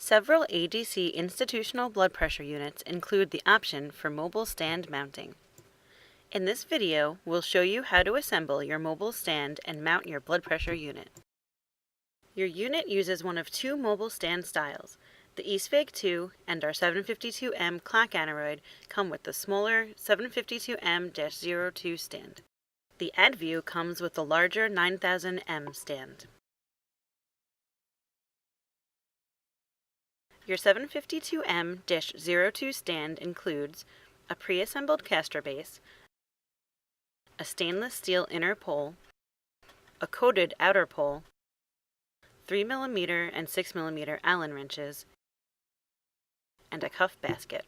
Several ADC institutional blood pressure units include the option for mobile stand mounting. In this video, we'll show you how to assemble your mobile stand and mount your blood pressure unit. Your unit uses one of two mobile stand styles. The E-sphyg 2 and our 752M clock aneroid come with the smaller 752M-02 stand. The AdView comes with the larger 9000M stand. Your 752M-02 stand includes a pre-assembled caster base, a stainless steel inner pole, a coated outer pole, 3mm and 6mm Allen wrenches, and a cuff basket.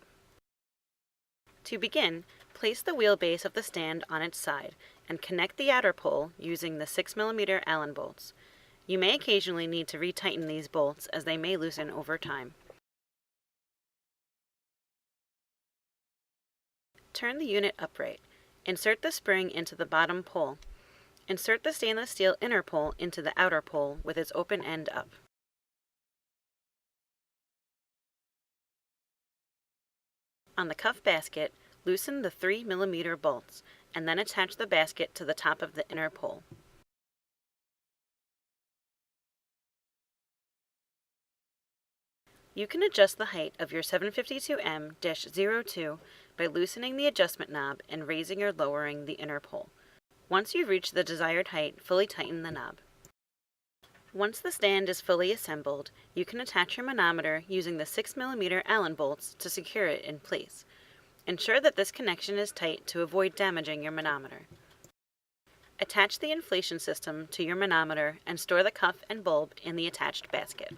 To begin, place the wheelbase of the stand on its side and connect the outer pole using the 6mm Allen bolts. You may occasionally need to retighten these bolts as they may loosen over time. Turn the unit upright. Insert the spring into the bottom pole. Insert the stainless steel inner pole into the outer pole with its open end up. On the cuff basket, loosen the 3mm bolts and then attach the basket to the top of the inner pole. You can adjust the height of your 752M-02 by loosening the adjustment knob and raising or lowering the inner pole. Once you reach the desired height, fully tighten the knob. Once the stand is fully assembled, you can attach your manometer using the 6mm Allen bolts to secure it in place. Ensure that this connection is tight to avoid damaging your manometer. Attach the inflation system to your manometer and store the cuff and bulb in the attached basket.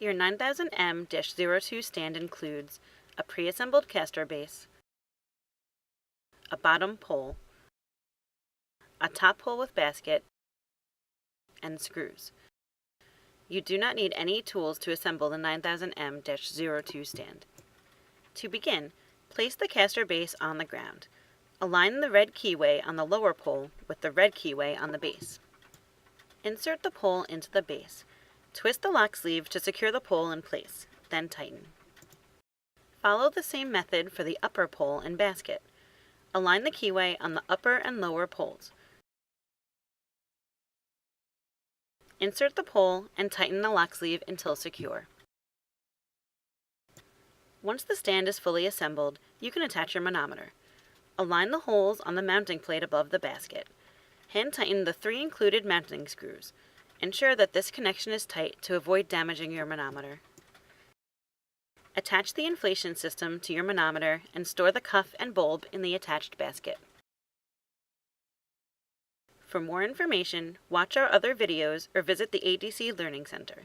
Your 9000M-02 stand includes a pre-assembled caster base, a bottom pole, a top pole with basket, and screws. You do not need any tools to assemble the 9000M-02 stand. To begin, place the caster base on the ground. Align the red keyway on the lower pole with the red keyway on the base. Insert the pole into the base. Twist the lock sleeve to secure the pole in place, then tighten. Follow the same method for the upper pole and basket. Align the keyway on the upper and lower poles. Insert the pole and tighten the lock sleeve until secure. Once the stand is fully assembled, you can attach your manometer. Align the holes on the mounting plate above the basket. Hand tighten the 3 included mounting screws. Ensure that this connection is tight to avoid damaging your manometer. Attach the inflation system to your manometer and store the cuff and bulb in the attached basket. For more information, watch our other videos or visit the ADC Learning Center.